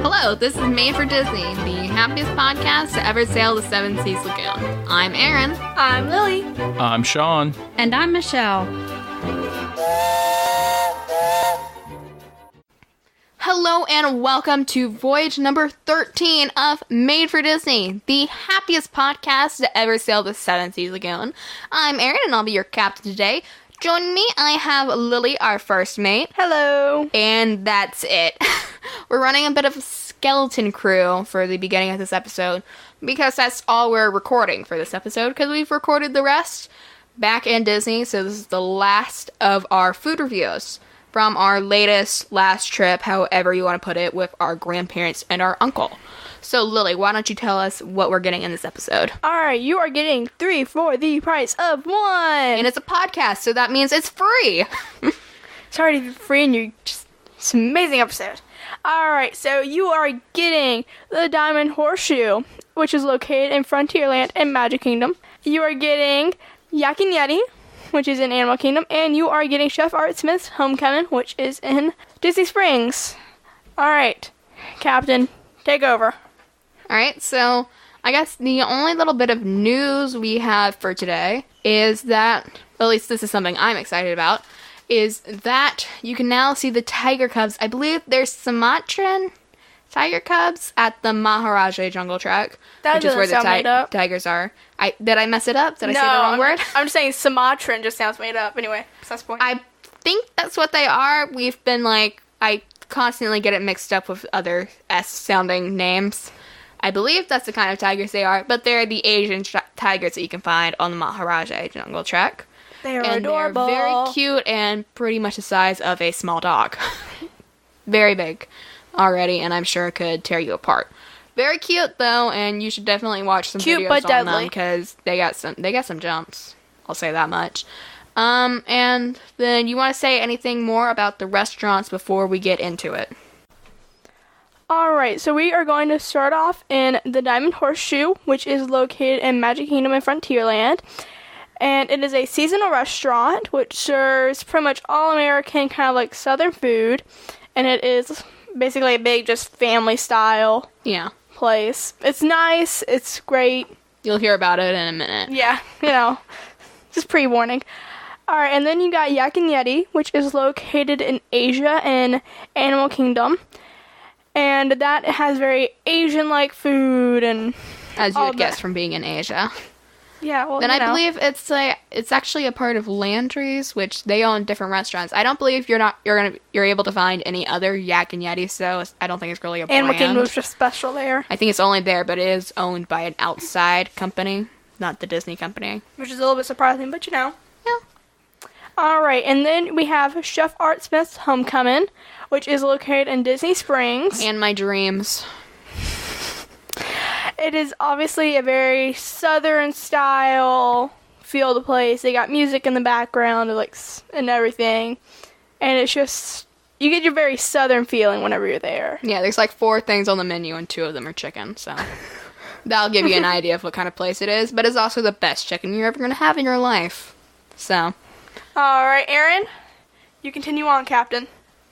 Hello, this is Made for Disney, the happiest podcast to ever sail the Seven Seas Lagoon. I'm Aaron. I'm Lily. I'm Sean. And I'm Michelle. Hello and welcome to voyage number 13 of Made for Disney, the happiest podcast to ever sail the Seven Seas Lagoon. I'm Aaron and I'll be your captain today. Joining me, I have Lily, our first mate. Hello. And that's it. We're running a bit of a skeleton crew for the beginning of this episode because that's all we're recording for this episode because we've recorded the rest back in Disney, so this is the last of our food reviews from our last trip, however you want to put it, with our grandparents and our uncle. So, Lily, why don't you tell us what we're getting in this episode? Alright, you are getting 3 for the price of 1! And it's a podcast, so that means it's free! It's already free and it's an amazing episode. Alright, so you are getting the Diamond Horseshoe, which is located in Frontierland and Magic Kingdom. You are getting Yeti, which is in Animal Kingdom, and you are getting Chef Art Smith's Homecomin, which is in Disney Springs. Alright, Captain, take over. Alright, so I guess the only little bit of news we have for today is that, at least this is something I'm excited about, is that you can now see the tiger cubs. I believe there's Sumatran tiger cubs at the Maharaja Jungle Track, which is where the tigers are. Did I mess it up? Did I say the wrong word? I'm just saying Sumatran just sounds made up. Anyway, that's the point. I think that's what they are. We've been I constantly get it mixed up with other S-sounding names. I believe that's the kind of tigers they are, but they're the Asian tigers that you can find on the Maharaja Jungle Track. They are adorable. They're very cute and pretty much the size of a small dog. Very big already, and I'm sure it could tear you apart. Very cute though, and you should definitely watch some videos on them because they got some jumps. I'll say that much. And then you want to say anything more about the restaurants before we get into it? Alright, so we are going to start off in the Diamond Horseshoe, which is located in Magic Kingdom and Frontierland. And it is a seasonal restaurant, which serves pretty much all-American, kind of like Southern food. And it is basically a big, just family-style place. It's nice. It's great. You'll hear about it in a minute. Yeah, just pre-warning. Alright, and then you got Yeti, which is located in Asia in Animal Kingdom. And that has very Asian-like food and as you would guess from being in Asia. Yeah, well, then I believe it's actually a part of Landry's, which they own different restaurants. I don't believe you're able to find any other Yak and Yeti, so I don't think it's really a brand. Animal Kingdom was just special there. I think it's only there, but it is owned by an outside company, not the Disney company. Which is a little bit surprising, but Yeah. Alright, and then we have Chef Art Smith's Homecomin, which is located in Disney Springs. And my dreams. It is obviously a very Southern style feel of the place. They got music in the background and everything. And it's just, you get your very Southern feeling whenever you're there. Yeah, there's 4 things on the menu and 2 of them are chicken, so that'll give you an idea of what kind of place it is. But it's also the best chicken you're ever going to have in your life. So. Alright, Aaron, you continue on, Captain.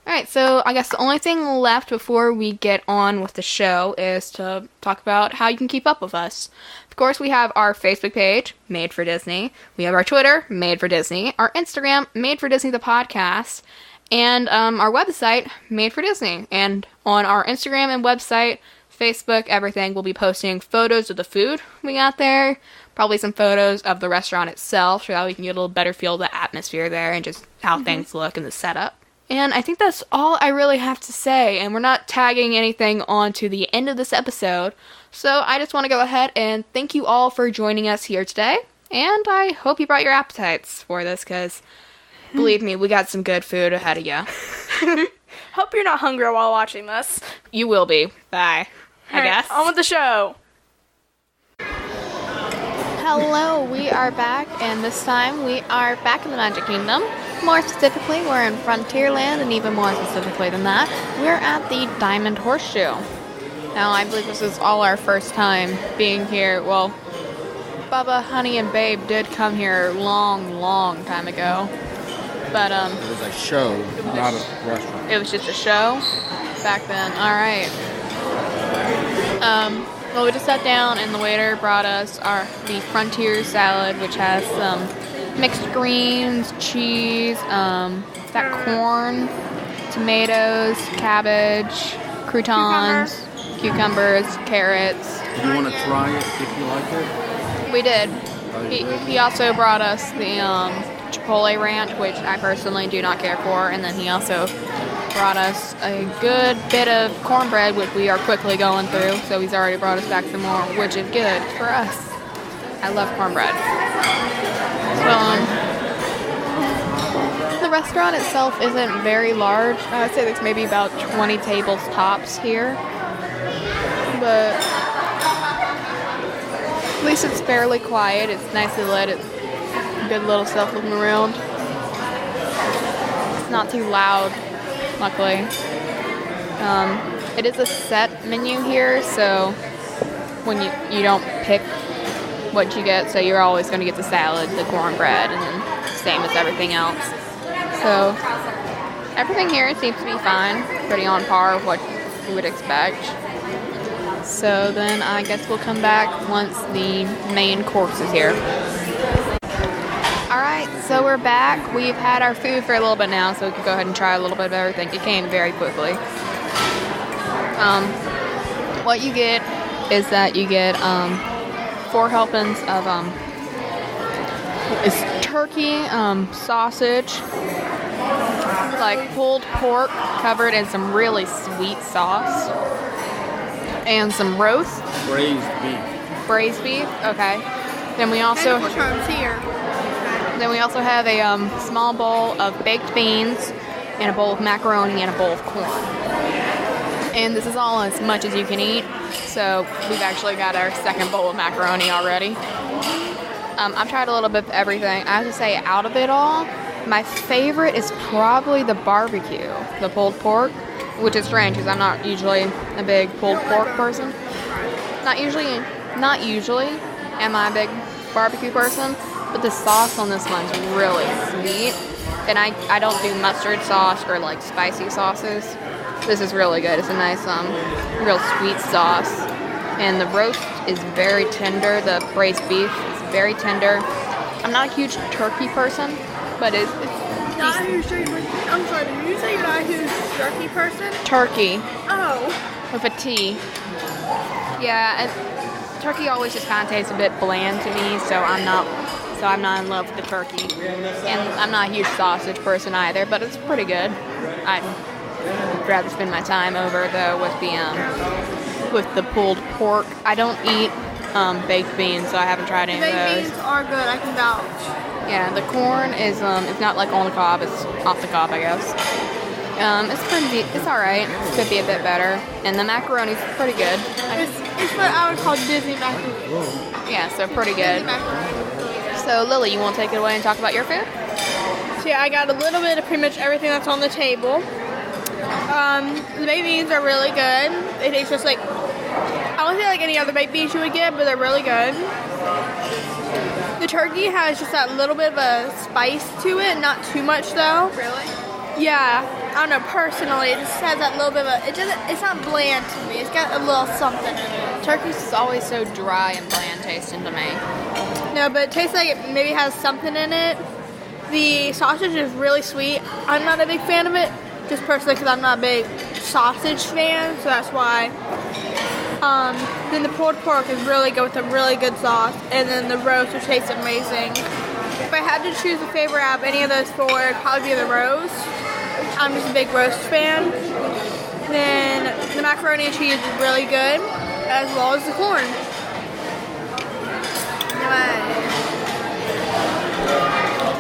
Alright, so I guess the only thing left before we get on with the show is to talk about how you can keep up with us. Of course, we have our Facebook page, Made for Disney. We have our Twitter, Made for Disney. Our Instagram, Made for Disney the podcast. And our website, Made for Disney. And on our Instagram and website, Facebook, everything, we'll be posting photos of the food we got there. Probably some photos of the restaurant itself so that we can get a little better feel of the atmosphere there and just how things look and the setup. And I think that's all I really have to say, and we're not tagging anything on to the end of this episode, so I just want to go ahead and thank you all for joining us here today, and I hope you brought your appetites for this, because believe me, we got some good food ahead of you. Hope you're not hungry while watching this. You will be. Bye. I guess. On with the show. Hello, we are back, and this time we are back in the Magic Kingdom. More specifically, we're in Frontierland, and even more specifically than that, we're at the Diamond Horseshoe. Now, I believe this is all our first time being here. Well, Bubba, Honey, and Babe did come here long time ago. But, it was a show, not a restaurant. It was just a show? back then. All right. Well, we just sat down, and the waiter brought us the Frontier salad, which has some mixed greens, cheese, that corn, tomatoes, cabbage, croutons, cucumbers, carrots. Do you want to try it if you like it? We did. He also brought us the Chipotle ranch, which I personally do not care for, and then he also brought us a good bit of cornbread, which we are quickly going through, so he's already brought us back some more, which is good for us. I love cornbread. The restaurant itself isn't very large. I would say there's maybe about 20 tables tops here, but at least it's fairly quiet. It's nicely lit. It's good little stuff looking around. It's not too loud, luckily. It is a set menu here, so when you don't pick what you get, so you're always going to get the salad, the cornbread, and then same as everything else. So everything here seems to be fine, pretty on par with what you would expect. So then I guess we'll come back once the main course is here. Alright, so we're back. We've had our food for a little bit now, so we can go ahead and try a little bit of everything. It came very quickly. What you get is that you get 4 helpings of it's turkey, sausage, like pulled pork covered in some really sweet sauce, and some roast. Braised beef. Braised beef, okay. Then we also have a small bowl of baked beans, and a bowl of macaroni, and a bowl of corn. And this is all as much as you can eat, so we've actually got our second bowl of macaroni already. I've tried a little bit of everything. I have to say, out of it all, my favorite is probably the barbecue, the pulled pork, which is strange because I'm not usually a big pulled pork person. Not usually am I a big barbecue person, but the sauce on this one's really sweet. And I don't do mustard sauce or like spicy sauces. This is really good. It's a nice, real sweet sauce. And the roast is very tender. The braised beef is very tender. I'm not a huge turkey person, but it's Not a huge turkey person. I'm sorry, did you say you're not a huge turkey person? turkey Oh. with a T. Yeah, turkey always just kind of tastes a bit bland to me, so I'm not in love with the turkey. And I'm not a huge sausage person either, but it's pretty good. I'd rather spend my time over though with the pulled pork. I don't eat baked beans, so I haven't tried any of those. Baked beans are good, I can vouch. Yeah, the corn is it's not like on the cob, it's off the cob, I guess. It's alright. It could be a bit better. And the macaroni's pretty good. It's what I would call Disney macaroni. Yeah, so pretty good. Disney macaroni. So Lily, you want to take it away and talk about your food? So yeah, I got a little bit of pretty much everything that's on the table. The baked beans are really good. They taste just like, I wouldn't say like any other baked beans you would get, but they're really good. The turkey has just that little bit of a spice to it, not too much though. Really? Yeah, I don't know, personally, it just has that little bit of it's not bland to me. It's got a little something in it. Turkey's always so dry and bland tasting to me. No, but it tastes like it maybe has something in it. The sausage is really sweet. I'm not a big fan of it, just personally because I'm not a big sausage fan, so that's why. Then the pulled pork is really good with a really good sauce, and then the roast, which tastes amazing. If I had to choose a favorite out of any of those four, it'd probably be the roast. I'm just a big roast fan. Then the macaroni and cheese is really good, as well as the corn.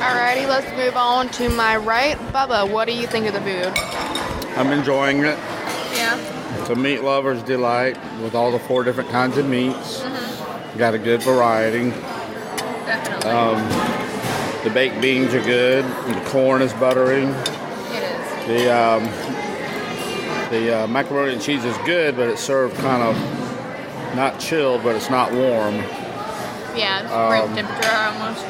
Alrighty, let's move on to my right. Bubba, what do you think of the food? I'm enjoying it. Yeah. It's a meat lover's delight with all the 4 different kinds of meats. Got a good variety. Definitely. The baked beans are good. The corn is buttery. It is. The macaroni and cheese is good, but it's served kind of not chilled, but it's not warm. Yeah, it's room temperature almost.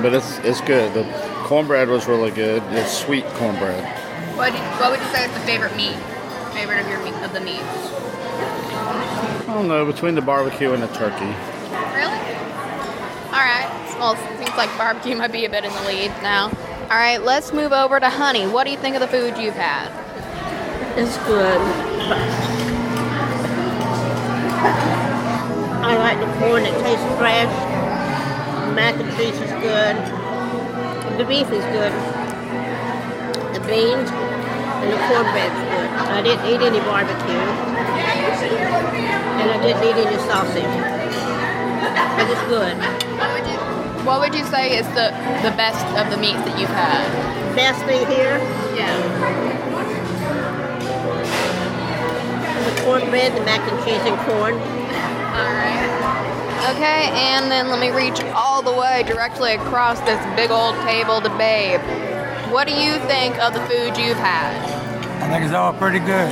But it's good. The cornbread was really good. It's sweet cornbread. What would you say is the favorite meat? Favorite of your meat of the meats? I don't know, between the barbecue and the turkey. Really? Alright. Well, it seems like barbecue might be a bit in the lead now. Alright, let's move over to Honey. What do you think of the food you've had? It's good. I like the corn, it tastes fresh. The mac and cheese is good. The beef is good. The beans and the cornbread's good. I didn't eat any barbecue. And I didn't eat any sausage. But it's good. What would you say is the best of the meats that you've had? Best thing here, Yeah. the cornbread, the mac and cheese and corn. Alright. Okay, and then let me reach all the way directly across this big old table to Babe. What do you think of the food you've had? I think it's all pretty good.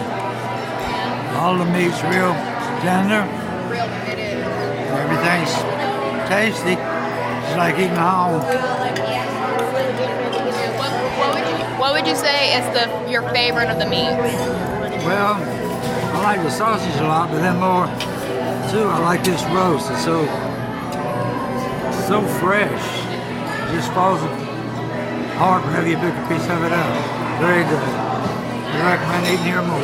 All the meat's real tender. Real, it is. Everything's tasty. It's like eating at home. What would you say is your favorite of the meats? Well, I like the sausage a lot, but then more too, I like this roast. It's so fresh. It just falls apart whenever you pick a piece of it up. Very good. I recommend eating here more.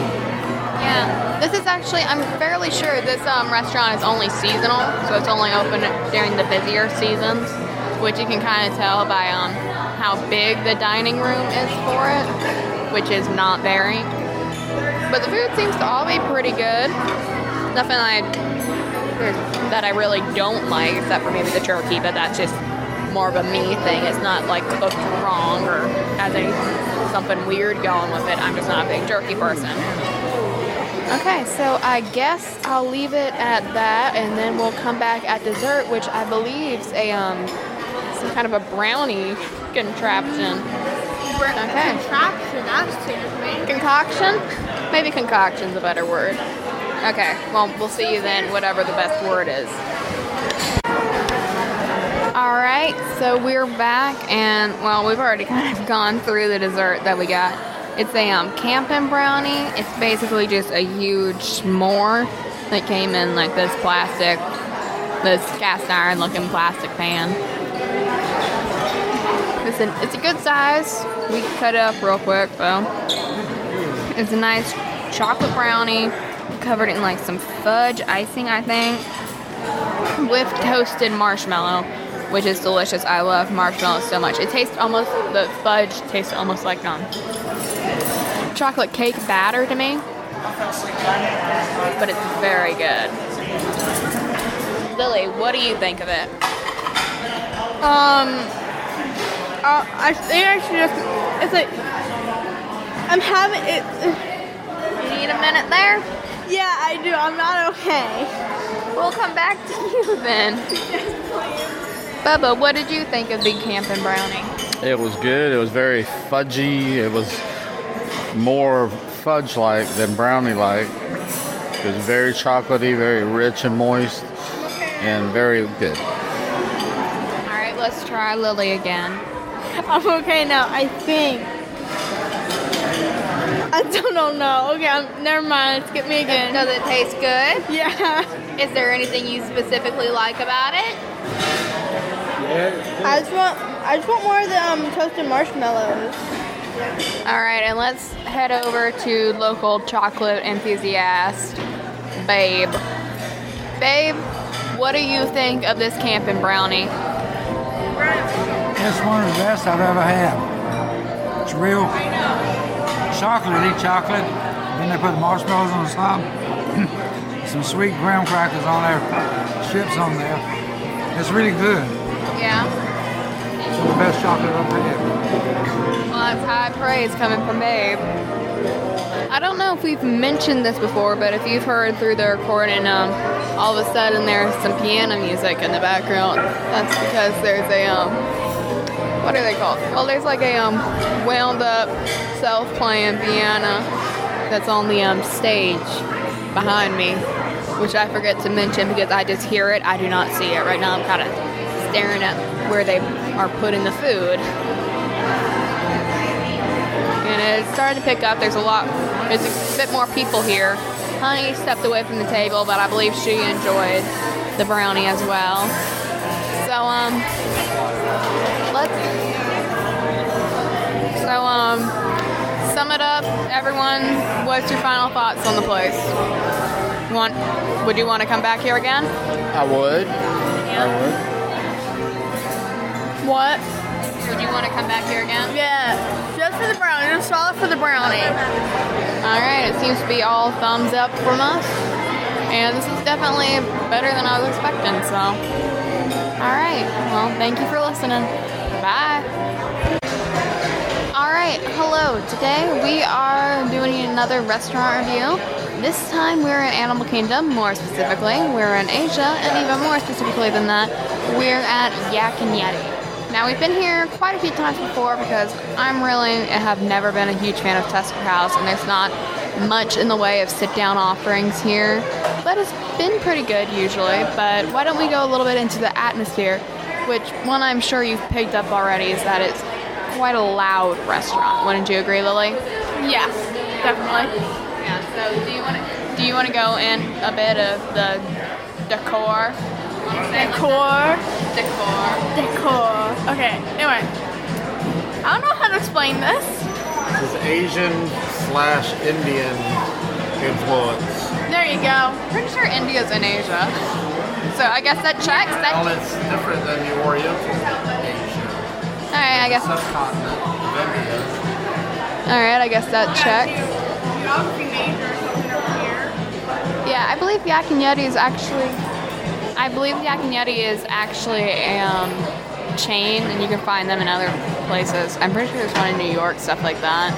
Yeah, this is actually, I'm fairly sure this restaurant is only seasonal, so it's only open during the busier seasons, which you can kind of tell by how big the dining room is for it, which is not very. But the food seems to all be pretty good. Nothing that I really don't like, except for maybe the turkey, but that's just more of a me thing. It's not like cooked wrong or has something weird going with it. I'm just not a big turkey person. Okay, so I guess I'll leave it at that, and then we'll come back at dessert, which I believe is some kind of a brownie contraption. Okay. Contraption, that's me. Concoction? Maybe concoction's a better word. Okay, well, we'll see you then, whatever the best word is. Alright, so we're back, and, well, we've already kind of gone through the dessert that we got. It's a camping brownie. It's basically just a huge s'more that came in like this cast iron looking plastic pan. It's a good size. We can cut it up real quick though. It's a nice chocolate brownie covered in like some fudge icing, I think, with toasted marshmallow, which is delicious. I love marshmallow so much. The fudge tastes almost like chocolate cake batter to me, but it's very good. Lily, what do you think of it? I think I should just, it's like, I'm having it. You need a minute there? Yeah, I do. I'm not okay. We'll come back to you then. Bubba, what did you think of the camping brownie? It was good. It was very fudgy. It was more fudge-like than brownie-like. It was very chocolatey, very rich and moist, and very good. Alright, let's try Lily again. I'm okay now, I think. I don't know. Okay, never mind. Let's get me again. Does it taste good? Yeah. Is there anything you specifically like about it? I just want more of the toasted marshmallows. Alright, and let's head over to local chocolate enthusiast, Babe. Babe, what do you think of this camping brownie? It's one of the best I've ever had. It's real chocolatey chocolate. Then they put marshmallows on the top. Some sweet graham crackers on there. Chips on there. It's really good. Yeah? It's the best chocolate I've had. Well, that's high praise coming from Babe. I don't know if we've mentioned this before, but if you've heard through the recording, all of a sudden there's some piano music in the background. That's because there's a, what are they called? Well, there's like a wound up self-playing piano that's on the stage behind me, which I forget to mention because I just hear it. I do not see it. Right now I'm kind of staring at where they are putting the food. and it started to pick up. There's a bit more people here. Honey stepped away from the table, but I believe she enjoyed the brownie as well. So, sum it up, everyone. What's your final thoughts on the place? Would you want to come back here again? I would. Yeah. I would. What? Would you want to come back here again? Yeah, just for the brownie. Just solid for the brownie. Alright, it seems to be all thumbs up from us. And this is definitely better than I was expecting, so. Alright, well, thank you for listening. Bye. Alright, hello. Today we are doing another restaurant review. This time we're in Animal Kingdom, more specifically. We're in Asia, and even more specifically than that, we're at Yak and Yeti. Now, we've been here quite a few times before because I have never been a huge fan of Tusker House, and there's not much in the way of sit-down offerings here, but it's been pretty good usually. But why don't we go a little bit into the atmosphere, which one I'm sure you've picked up already is that it's quite a loud restaurant. Wouldn't you agree, Lily? Yeah, definitely. Yeah, so do you want to go in a bit of the decor? Decor. Okay, anyway. I don't know how to explain this. It's Asian/Indian influence. There you go. Pretty sure India's in Asia. So I guess that checks. Well, it's different than the Oriental Asia. Alright, I guess. Subcontinent of India. Alright, I guess that checks. Yeah, I believe Yak and Yeti is actually a chain, and you can find them in other places. I'm pretty sure there's one in New York, stuff like that.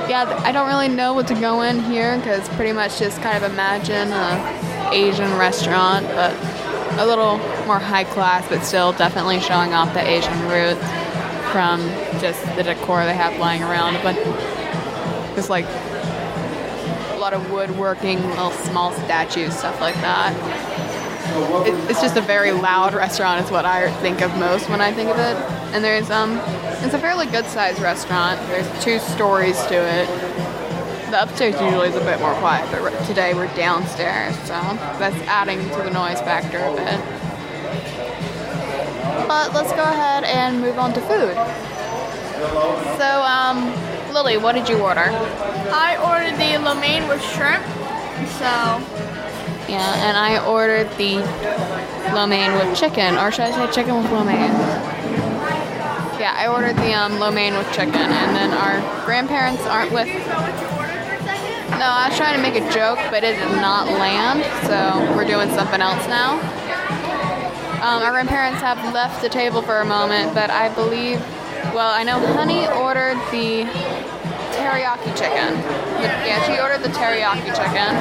Yeah, I don't really know what to go in here because pretty much just kind of imagine an Asian restaurant, but a little more high class, but still definitely showing off the Asian roots from just the decor they have lying around. But just like a lot of woodworking, little small statues, stuff like that. It's just a very loud restaurant is what I think of most when I think of it. And there's it's a fairly good sized restaurant. There's 2 stories to it. The upstairs usually is a bit more quiet, but today we're downstairs, so that's adding to the noise factor a bit. But let's go ahead and move on to food. So, Lily, what did you order? I ordered the lo mein with shrimp. So, yeah, and I ordered the lo mein with chicken, or should I say chicken with lo mein? Yeah, I ordered the lo mein with chicken, and then our grandparents aren't with. No, I was trying to make a joke, but it did not land, so we're doing something else now. Our grandparents have left the table for a moment, but I believe, well, I know Honey ordered the teriyaki chicken. Yeah, she ordered the teriyaki chicken.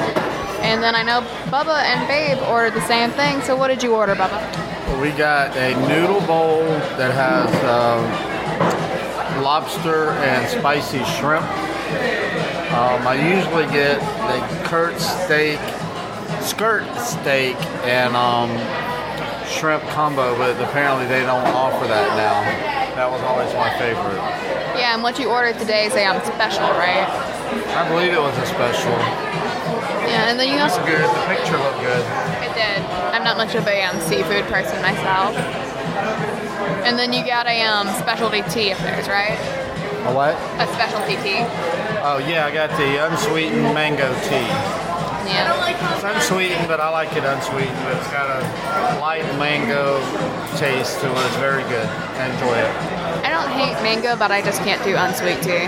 And then I know Bubba and Babe ordered the same thing, so what did you order, Bubba? We got a noodle bowl that has lobster and spicy shrimp. I usually get the skirt steak and shrimp combo, but apparently they don't offer that now. That was always my favorite. Yeah, and what you ordered today is a special, right? I believe it was a special. Yeah, and then you It was good. The picture looked good. It did. I'm not much of a seafood person myself. And then you got a specialty tea of theirs, right? A what? A specialty tea. Oh yeah, I got the unsweetened mango tea. Yeah. It's unsweetened, but I like it unsweetened. But it's got a light mango taste to it. It's very good. I enjoy it. I don't hate mango, but I just can't do unsweet tea.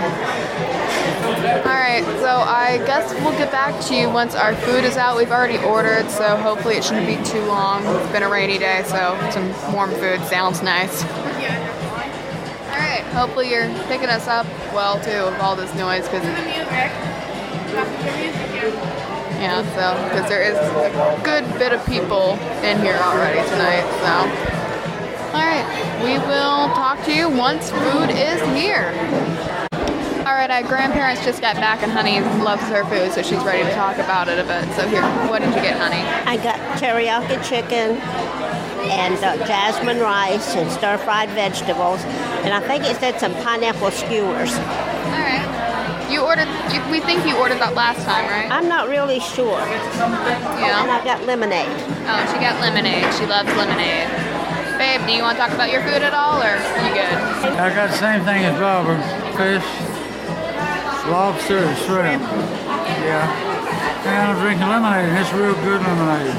Alright, so I guess we'll get back to you once our food is out. We've already ordered, so hopefully it shouldn't be too long. It's been a rainy day, so some warm food sounds nice. Alright, hopefully you're picking us up well, too, with all this noise, because yeah, so, because there is a good bit of people in here already tonight, so. Alright, we will talk to you once food is here. Alright, our grandparents just got back and Honey loves her food, so she's ready to talk about it a bit. So here, what did you get, Honey? I got teriyaki chicken and jasmine rice and stir-fried vegetables. And I think it said some pineapple skewers. All right. We think you ordered that last time, right? I'm not really sure. And Yeah. I got lemonade. Oh, she got lemonade. She loves lemonade. Babe, do you want to talk about your food at all, or you good? I got the same thing as Bubba. Fish, lobster, and shrimp. Yeah. And I'm drinking lemonade, and it's real good lemonade.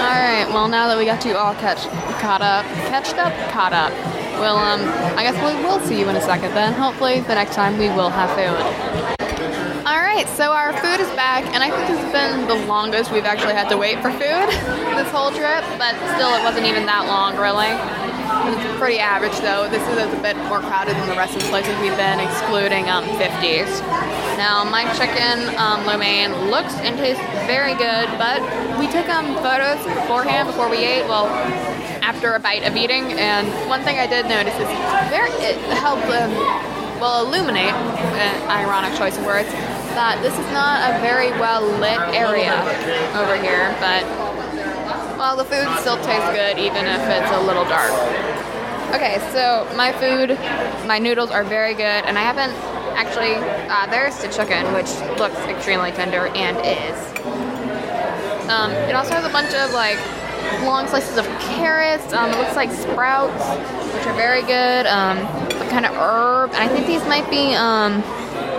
All right. Well, now that we got you all caught up. Well, I guess we will see you in a second then. Hopefully, the next time we will have food. All right. So our food is back, and I think this has been the longest we've actually had to wait for food this whole trip. But still, it wasn't even that long, really. It's pretty average, though. This is a bit more crowded than the rest of the places we've been, excluding 50s. Now, my chicken lo mein looks and tastes very good, but we took photos beforehand before we ate. Well, after a bite of eating, and one thing I did notice is it helped illuminate, ironic choice of words, that this is not a very well lit area over here, but well, the food still tastes good even if it's a little dark. Okay, so my noodles are very good, and I haven't actually, there's the chicken, which looks extremely tender and is. It also has a bunch of long slices of carrots. It looks like sprouts, which are very good. Some kind of herb, and I think these might be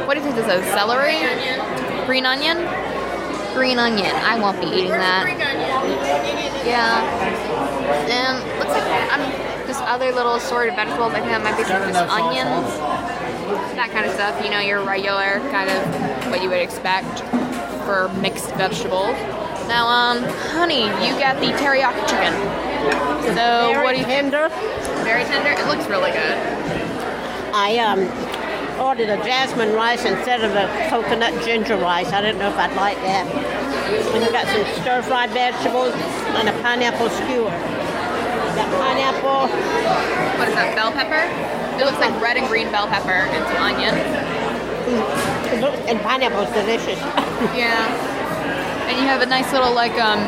what do you think this is? Celery? Green onion? Green onion. I won't be eating that. Yeah. And looks like just other little assorted vegetables. I think that might be some just onions. That kind of stuff. Your regular kind of what you would expect for mixed vegetables. Now, honey, you got the teriyaki chicken. So what do you tender. Very tender. It looks really good. I ordered a jasmine rice instead of a coconut ginger rice. I didn't know if I'd like that. And we got some stir-fried vegetables and a pineapple skewer. Got pineapple. What is that? Bell pepper? It looks like red and green bell pepper and some onion. And pineapple is delicious. Yeah. And you have a nice little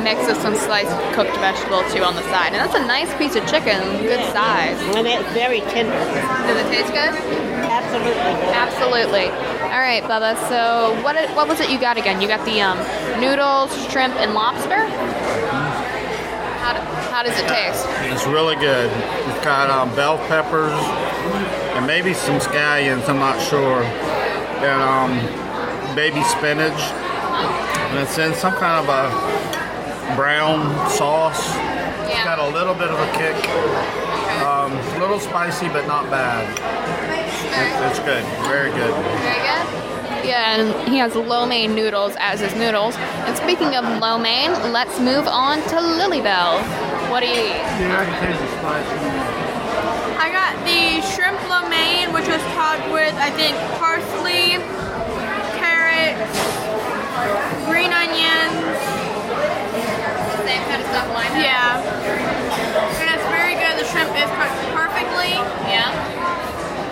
mix of some sliced cooked vegetable too on the side. And that's a nice piece of chicken, good size. And it's very tender. Does it taste good? Absolutely. Absolutely. All right, Bubba. So what was it you got again? You got the noodles, shrimp, and lobster. How does it taste? It's really good. It's got bell peppers and maybe some scallions, I'm not sure. And baby spinach. And it's in some kind of a brown sauce. Yeah. It's got a little bit of a kick. A little spicy, but not bad. It's good. Very good. Very good. Yeah, and he has lo mein noodles as his noodles. And speaking of lo mein, let's move on to Lilybell. What do you eat? Yeah, I can taste the spice. I got the shrimp lo mein, which was topped with, I think, parsley, carrots, green onions. Same kind of stuff lined up? Yeah. And it's very good. The shrimp is cooked perfectly. Yeah.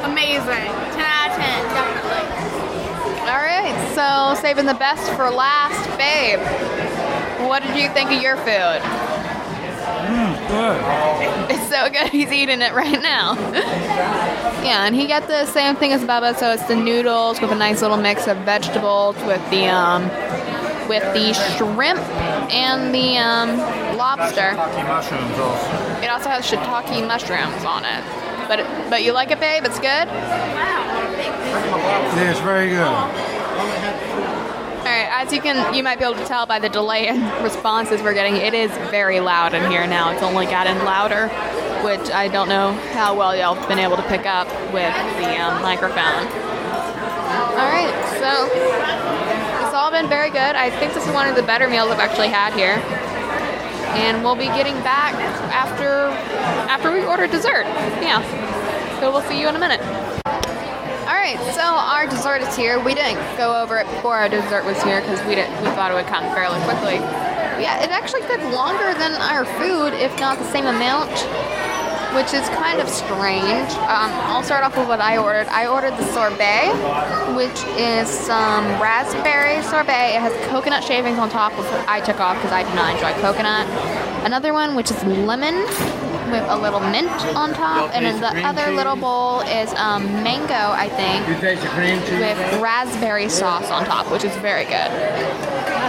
Amazing. 10 out of 10, definitely. All right, so saving the best for last, babe. What did you think of your food? Good. It's so good, he's eating it right now. Yeah, and he got the same thing as Bubba, so it's the noodles with a nice little mix of vegetables with the shrimp and the lobster. Shiitake mushrooms also. It also has shiitake mushrooms on it. But you like it, babe? It's good? Yeah, it's very good. Alright, as you might be able to tell by the delay in responses we're getting, it is very loud in here now. It's only gotten louder, which I don't know how well y'all have been able to pick up with the microphone. Alright, so it's all been very good. I think this is one of the better meals I've actually had here. And we'll be getting back after we order dessert. Yeah. So we'll see you in a minute. Alright, so our dessert is here. We didn't go over it before our dessert was here because we thought it would come fairly quickly. But yeah, it actually took longer than our food, if not the same amount, which is kind of strange. I'll start off with what I ordered. I ordered the sorbet, which is some raspberry sorbet. It has coconut shavings on top, which I took off because I do not enjoy coconut. Another one, which is lemon, with a little mint on top, and then the other little bowl is mango, I think, with raspberry sauce on top, which is very good.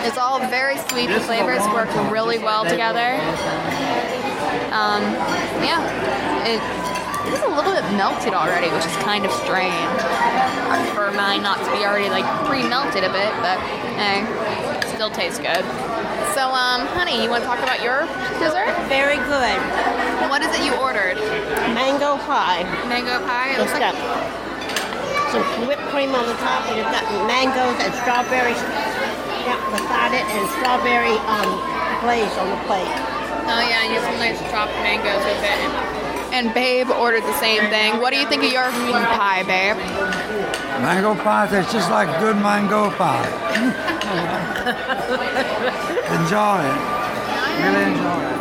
It's all very sweet. The flavors work really well together. Yeah, it is a little bit melted already, which is kind of strange. I prefer mine not to be already like pre-melted a bit, but hey, still tastes good. So, honey, you want to talk about your dessert? Very good. What is it you ordered? Mango pie. Mango pie? It It's looks got like some whipped cream on the top, and it's got mangoes and strawberries beside it, and strawberry glaze on the plate. oh yeah, you have some nice chopped mangoes with it. And Babe ordered the same thing. What do you think of your pie, Babe? Mango pie tastes just like good mango pie. Enjoy it. Really enjoy it.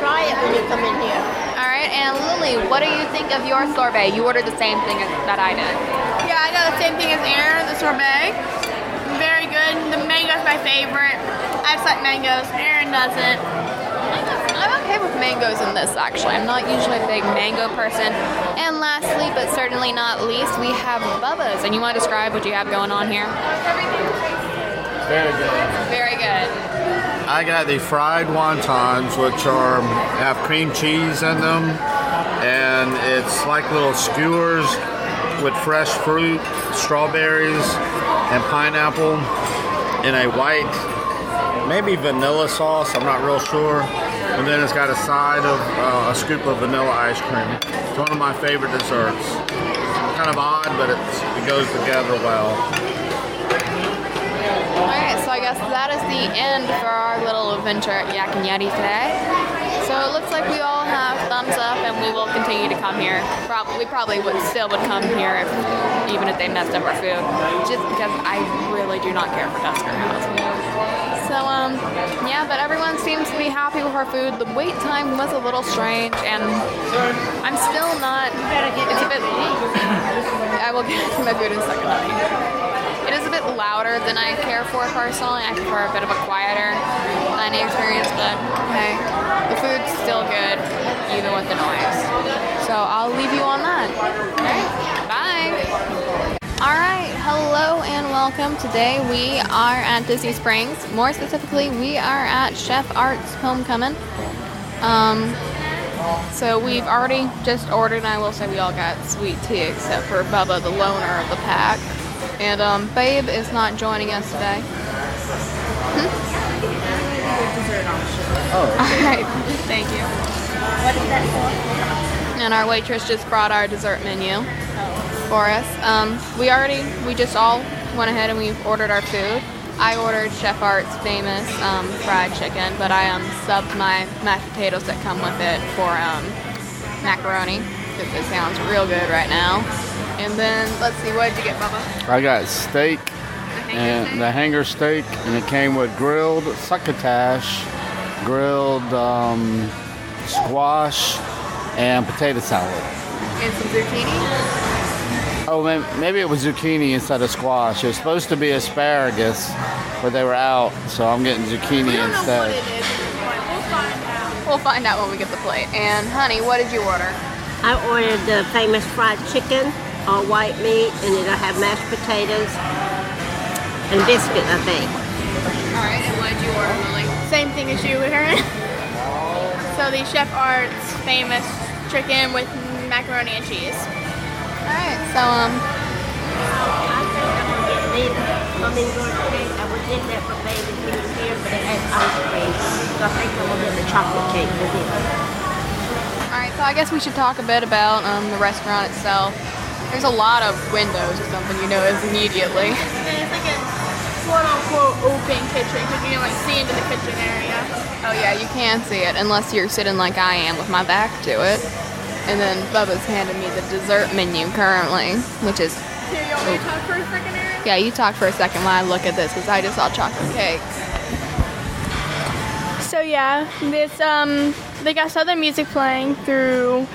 Try it when you come in here. All right, and Lily, what do you think of your sorbet? You ordered the same thing that I did. Yeah, I got the same thing as Aaron, the sorbet. Very good. The mango's my favorite. I just like mangoes. Aaron doesn't. I'm okay with mangoes in this, actually. I'm not usually a big mango person. And lastly, but certainly not least, we have Bubba's. And you want to describe what you have going on here? Very good. Very good. I got the fried wontons, which have cream cheese in them, and it's like little skewers with fresh fruit, strawberries, and pineapple in a white, maybe vanilla sauce. I'm not real sure. And then it's got a side of a scoop of vanilla ice cream. It's one of my favorite desserts. Kind of odd, but it goes together well. Alright, so I guess that is the end for our little adventure at Yak and Yeti today. So it looks like we all have thumbs up, and we will continue to come here. We probably would come here even if they messed up our food, just because I really do not care for Tusker House. So yeah, but everyone seems to be happy with our food. The wait time was a little strange, and I'm still not. It's a bit. I will get to my food in a second, honey. It is a bit louder than I care for personally. I prefer a bit of a quieter dining experience, but hey, the food's still good, even with the noise. So I'll leave you on that. Alright, bye! Alright, hello and welcome. Today we are at Disney Springs. More specifically, we are at Chef Art's Homecomin. So we've already just ordered, and I will say we all got sweet tea except for Bubba, the loner of the pack. And Babe is not joining us today. Oh. Alright, thank you. What is that for? And our waitress just brought our dessert menu for us. We just all went ahead and we ordered our food. I ordered Chef Art's famous fried chicken, but I subbed my mashed potatoes that come with it for macaroni, because it sounds real good right now. And then, let's see, what did you get, Bubba? I got steak, and the hanger steak, and it came with grilled succotash, grilled squash, and potato salad. And some zucchini? Oh, maybe it was zucchini instead of squash. It was supposed to be asparagus, but they were out, so I'm getting zucchini instead. We'll find out when we get the plate. And, honey, what did you order? I ordered the famous fried chicken, all white meat, and it'll have mashed potatoes and biscuit, I think. Alright, and what did you order, Lily? Same thing as you, Aaron. So the Chef Art's famous chicken with macaroni and cheese. Alright, so, I think I'm going to get neither. Hummingbird cake, I would get that for baby when he was here, but it has ice cream. So I think I'm going to get the chocolate cake for him. alright, so I guess we should talk a bit about the restaurant itself. There's a lot of windows or something you notice immediately. And it's like a quote-unquote open kitchen, because you can like see into the kitchen area. Oh yeah, you can see it, unless you're sitting like I am with my back to it. And then Bubba's handed me the dessert menu currently, which is... Here, you want me to talk for a second, Aaron? Yeah, you talk for a second while I look at this, because I just saw chocolate cake. So yeah, this they got Southern music playing through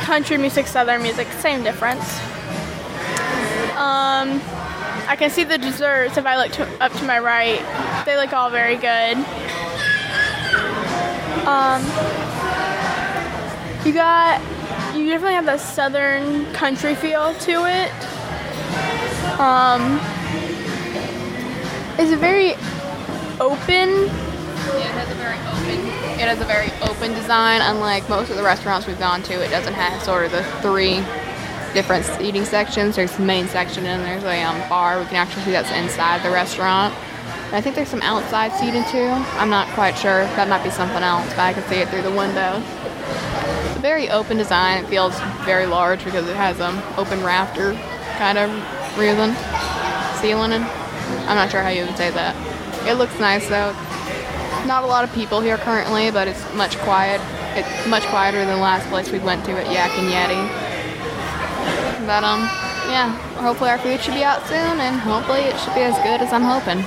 country music, Southern music, same difference. I can see the desserts if I look up to my right. They look all very good. You definitely have that southern country feel to it. It's very open. It has a very open design. Unlike most of the restaurants we've gone to, it doesn't have sort of the 3 different seating sections. There's the main section and there's a bar. We can actually see that's inside the restaurant. And I think there's some outside seating too. I'm not quite sure. That might be something else, but I can see it through the window. It's a very open design. It feels very large because it has open rafter kind of reason. Ceiling. I'm not sure how you would say that. It looks nice though. Not a lot of people here currently, but it's much quiet. It's much quieter than the last place we went to at Yak and Yeti. But yeah, hopefully our food should be out soon, and hopefully it should be as good as I'm hoping.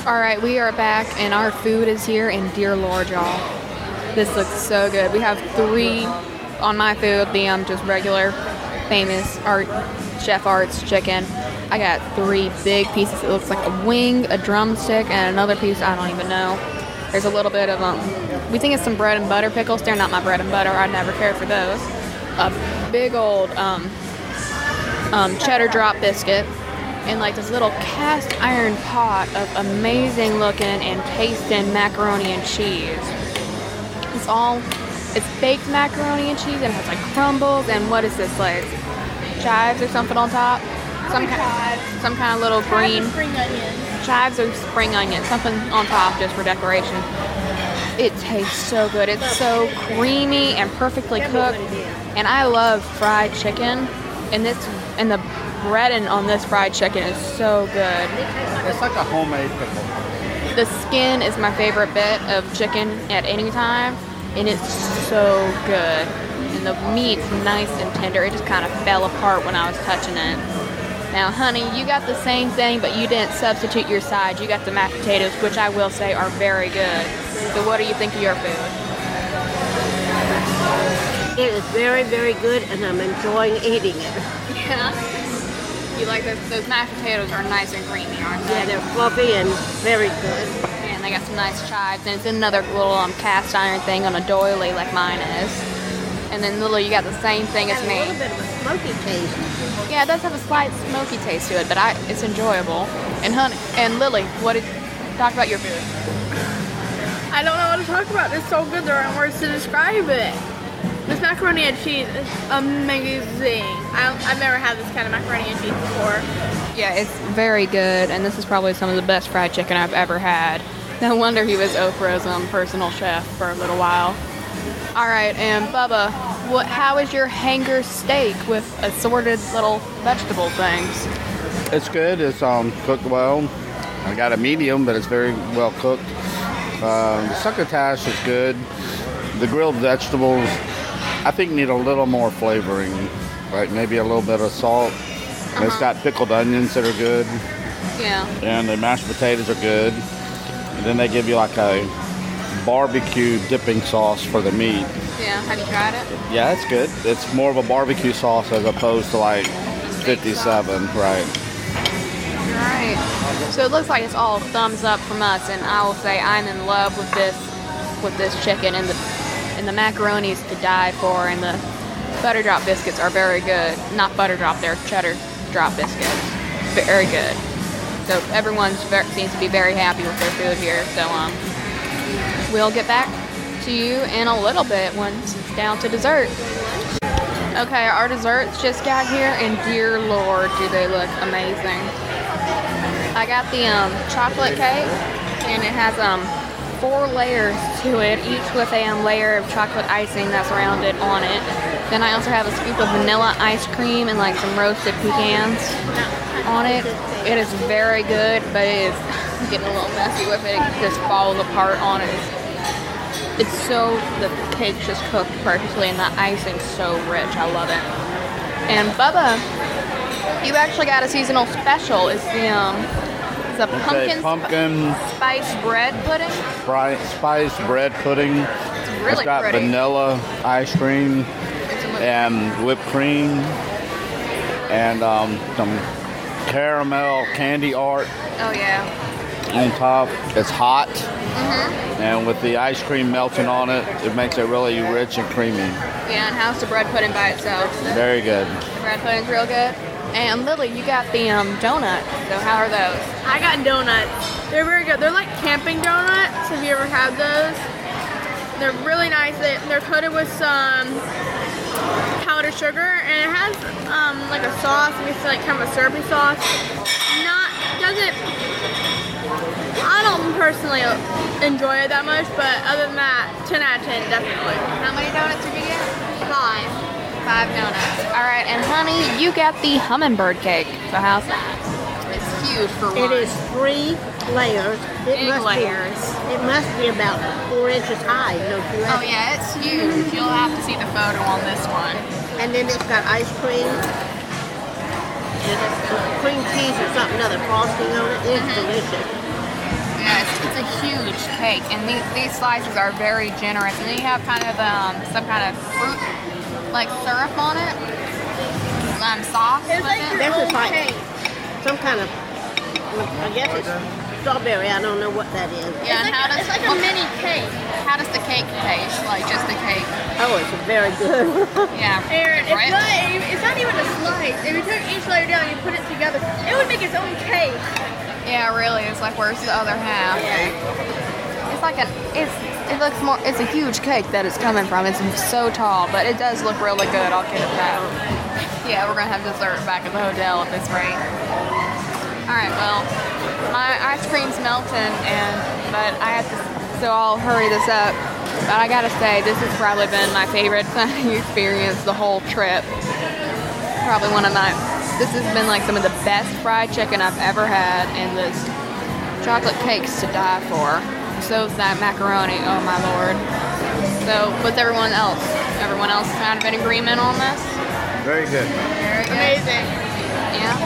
Alright, we are back, and our food is here, and dear Lord, y'all, this looks so good. We have 3 on my food, the just regular, famous Chef Art's chicken. I got 3 big pieces. It looks like a wing, a drumstick, and another piece I don't even know. There's a little bit of we think it's some bread and butter pickles. They're not my bread and butter. I'd never care for those. A big old cheddar drop biscuit, and like this little cast iron pot of amazing looking and tasting macaroni and cheese. It's baked macaroni and cheese, and it has like crumbles, and what is this, like chives or something on top? Some kind of little green spring onions. Chives or spring onions, something on top just for decoration. It tastes so good. It's so creamy and perfectly cooked. And I love fried chicken, and the breading on this fried chicken is so good. It's like a homemade pickle. The skin is my favorite bit of chicken at any time, and it's so good. And the meat's nice and tender. It just kind of fell apart when I was touching it. Now, honey, you got the same thing, but you didn't substitute your sides. You got the mashed potatoes, which I will say are very good. So what do you think of your food? It is very, very good, and I'm enjoying eating it. Yeah. You like those mashed potatoes are nice and creamy, aren't they? Yeah, they're fluffy and very good. And they got some nice chives, and it's another little cast iron thing on a doily like mine is. And then Lily, you got the same thing as Has me. a little bit of a smoky taste. Yeah, it does have a slight smoky taste to it, but it's enjoyable. And Lily, talk about your food. I don't know what to talk about. It's so good. There aren't words to describe it. This macaroni and cheese is amazing. I've never had this kind of macaroni and cheese before. Yeah, it's very good, and this is probably some of the best fried chicken I've ever had. No wonder he was Oprah's personal chef for a little while. All right, and Bubba, how is your hanger steak with assorted little vegetable things? It's good. It's cooked well. I got a medium, but it's very well cooked. The succotash is good. The grilled vegetables, I think, need a little more flavoring, like maybe a little bit of salt. And it's got pickled onions that are good. Yeah. And the mashed potatoes are good. And then they give you like a barbecue dipping sauce for the meat. Yeah, have you tried it? Yeah, it's good. It's more of a barbecue sauce as opposed to like 57, right? Right. So it looks like it's all thumbs up from us, and I will say I'm in love with this chicken, and the macaroni is to die for, and the butter drop biscuits are very good. Not butter drop, they're cheddar drop biscuits. Very good. So everyone seems to be very happy with their food here. So we'll get back to you in a little bit once it's down to dessert. Okay, our desserts just got here, and dear Lord, do they look amazing. I got the chocolate cake, and it has 4 layers to it, each with a layer of chocolate icing that's rounded on it. Then I also have a scoop of vanilla ice cream and like some roasted pecans on it. It is very good, but it is getting a little messy with it. It just falls apart on it. The cake's just cooked perfectly, and the icing's so rich. I love it. And Bubba, you actually got a seasonal special. It's the pumpkin spice bread pudding. Spiced bread pudding. It's really It's got pretty. vanilla ice cream and whipped cream and some caramel candy art. Oh yeah. on top. It's hot. And with the ice cream melting on it, it makes it really rich and creamy. Yeah, and how's the bread pudding by itself? Very good. The bread pudding's real good. And Lily, you got the donuts. So how are those? I got donuts. They're very good. They're like camping donuts. Have you ever had those? They're really nice. They're coated with some powdered sugar, and it has like a sauce. It's like kind of a syrupy sauce. I don't personally enjoy it that much, but other than that, 10 out of 10 definitely. How many donuts did you get? 5. 5 donuts. All right, and honey, you got the hummingbird cake. So how's that? It's huge for one. It is 3 layers. Big layers. It must be about 4 inches high, don't you Oh reckon? yeah, it's huge. You'll have to see the photo on this one. And then it's got ice cream. And it's cream cheese or something other frosting on it. It's delicious. Yeah, it's a huge cake, and these slices are very generous. And then you have kind of some kind of fruit, like syrup on it, sauce. It's like with it. your This own is like cake. some kind of, I guess it's strawberry. I don't know what that is. Yeah, and how does It's like a mini cake. how does the cake taste? Like just the cake? Oh, it's very good. Yeah. Aaron, Right? it's not even a slice. If you took each layer down and you put it together, it would make its own cake. Yeah, really. It's like, where's the other half? It's like it looks more. It's a huge cake that it's coming from. It's so tall, but it does look really good. I'll give it that. Yeah, we're gonna have dessert back at the hotel at this rate. All right, well, my ice cream's melting, but I have to, so I'll hurry this up. But I gotta say, this has probably been my favorite experience the whole trip. Probably this has been like some of the best fried chicken I've ever had, and this chocolate cake's to die for. So's that macaroni, oh my lord. So, what's everyone else? Everyone else kind of in agreement on this? Very good. Very good. Amazing. Yeah?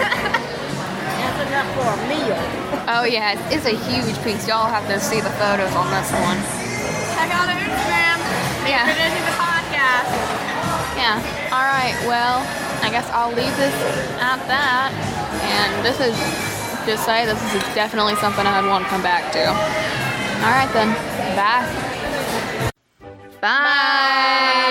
That's enough for a meal. Oh yeah, it's a huge piece. Y'all have to see the photos on this one. Check out our Instagram. Yeah. We're doing the podcast. Yeah. All right. Well, I guess I'll leave this at that. And this is definitely something I'd want to come back to. All right then. Bye. Bye.